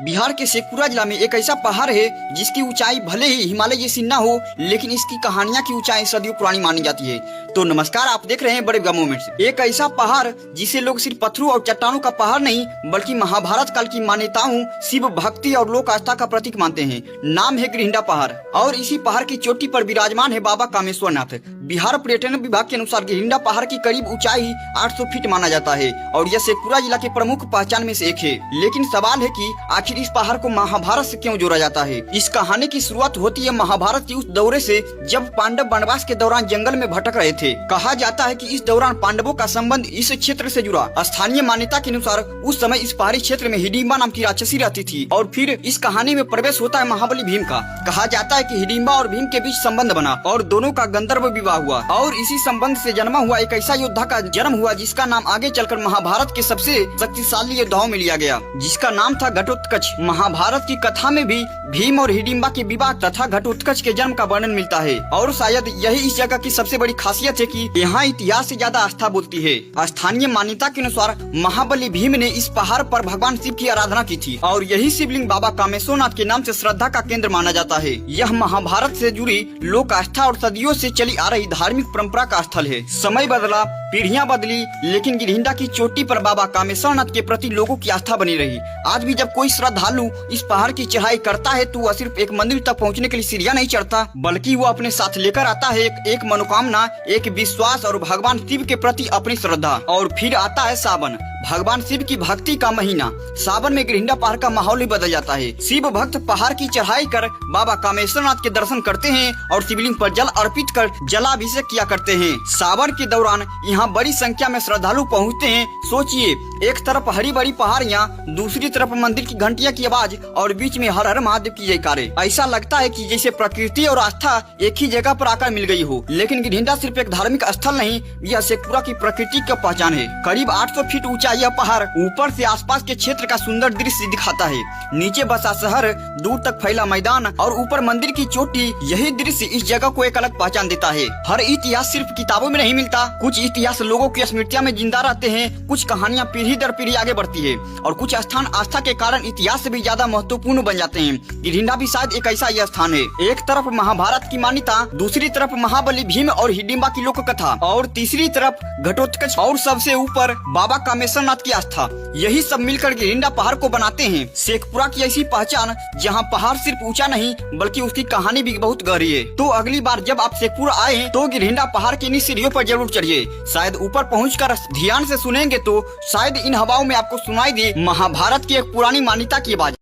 बिहार के शेखपुरा जिला में एक ऐसा पहाड़ है जिसकी ऊंचाई भले ही हिमालय जैसी न हो, लेकिन इसकी कहानियां की ऊंचाई सदियों पुरानी मानी जाती है। तो नमस्कार, आप देख रहे हैं बड़े मोमेंट्स। एक ऐसा पहाड़ जिसे लोग सिर्फ पत्थरों और चट्टानों का पहाड़ नहीं बल्कि महाभारत काल की मान्यताओं, शिव भक्ति और लोक आस्था का प्रतीक मानते हैं। नाम है गिरिंडा पहाड़ और इसी पहाड़ की चोटी पर विराजमान है बाबा कामेश्वर नाथ। बिहार पर्यटन विभाग के अनुसार गिरिंडा पहाड़ की करीब ऊंचाई 800 फीट माना जाता है और यह शेखपुरा जिला के प्रमुख पहचान में से एक है। लेकिन सवाल है कि आखिर इस पहाड़ को महाभारत से क्यों जोड़ा जाता है। इस कहानी की शुरुआत होती है महाभारत की उस दौरे से जब पांडव वनवास के दौरान जंगल में भटक रहे थे। कहा जाता है कि इस दौरान पांडवों का संबंध इस क्षेत्र से जुड़ा। स्थानीय मान्यता के अनुसार उस समय इस पहाड़ी क्षेत्र में हिडिंबा नाम की राक्षसी रहती थी और फिर इस कहानी में प्रवेश होता है महाबली भीम का। कहा जाता है कि हिडिंबा और भीम के बीच संबंध बना और दोनों का गंधर्व विवाह हुआ और इसी संबंध से जन्मा हुआ एक ऐसा योद्धा का जन्म हुआ जिसका नाम आगे चलकर महाभारत के सबसे शक्तिशाली योद्धाओं में लिया गया, जिसका नाम था घटोत्कच। महाभारत की कथा में भी भीम और हिडिंबा के विवाह तथा घटोत्कच के जन्म का वर्णन मिलता है और शायद यही इस जगह की सबसे बड़ी खासियत है कि यहाँ इतिहास से ज्यादा आस्था बोलती है। स्थानीय मान्यता के अनुसार महाबली भीम ने इस पहाड़ पर भगवान शिव की आराधना की थी और यही शिवलिंग बाबा कामेश्वर नाथ के नाम से श्रद्धा का केंद्र माना जाता है। यह महाभारत से जुड़ी लोक आस्था और सदियों से चली आ रही धार्मिक परंपरा का स्थल है। समय बदला, पीढ़ियां बदली, लेकिन गिरिंडा की चोटी पर बाबा कामेश्वर नाथ के प्रति लोगों की आस्था बनी रही। आज भी जब कोई श्रद्धालु इस पहाड़ की चढ़ाई करता है तो वह सिर्फ एक मंदिर तक पहुंचने के लिए सीढ़ियां नहीं चढ़ता, बल्कि वो अपने साथ लेकर आता है एक मनोकामना, एक विश्वास और भगवान शिव के प्रति अपनी श्रद्धा। और फिर आता है सावन, भगवान शिव की भक्ति का महीना। सावन में गिरिंडा पहाड़ का माहौल ही बदल जाता है। शिव भक्त पहाड़ की चढ़ाई कर बाबा कामेश्वर नाथ के दर्शन करते हैं और शिवलिंग पर जल अर्पित कर जलाभिषेक किया करते हैं। सावन के दौरान यहाँ बड़ी संख्या में श्रद्धालु पहुँचते हैं। सोचिए, एक तरफ हरी भरी पहाड़ियाँ, दूसरी तरफ मंदिर की घंटिया की आवाज और बीच में हर हर महादेव की जयकारे। ऐसा लगता है कि जैसे प्रकृति और आस्था एक ही जगह पर आकर मिल गई हो। लेकिन गिरिंडा सिर्फ एक धार्मिक स्थल नहीं, यह शेखपुरा की प्रकृति का पहचान है। करीब 800 फीट ऊंचा यह पहाड़ ऊपर से आसपास के क्षेत्र का सुंदर दृश्य दिखाता है। नीचे बसा शहर, दूर तक फैला मैदान और ऊपर मंदिर की चोटी। यही दृश्य इस जगह को एक अलग पहचान देता है। हर इतिहास सिर्फ किताबों में नहीं मिलता, कुछ इतिहास लोगों की स्मृतियों में जिंदा रहते हैं, कुछ कहानियां पीढ़ी दर पीढ़ी आगे बढ़ती है और कुछ स्थान आस्था के कारण इतिहास से भी ज्यादा महत्वपूर्ण बन जाते हैं। गिरिंडा भी शायद एक ऐसा यह स्थान है। एक तरफ महाभारत की मान्यता, दूसरी तरफ महाबली भीम और हिडिंबा की लोक कथा और तीसरी तरफ घटोत्कच और सबसे ऊपर बाबा कामेश्वर नाथ की आस्था। यही सब मिलकर गिरिंडा पहाड़ को बनाते हैं शेखपुरा की ऐसी पहचान जहां पहाड़ सिर्फ ऊंचा नहीं बल्कि उसकी कहानी भी बहुत गहरी है। तो अगली बार जब आप शेखपुरा आए तो गिरिंडा पहाड़ की इन सीढ़ियों पर जरूर चढ़िए। शायद ऊपर पहुंचकर ध्यान से सुनेंगे तो शायद इन हवाओं में आपको सुनाई दे महाभारत की एक पुरानी मान्यता की आवाज।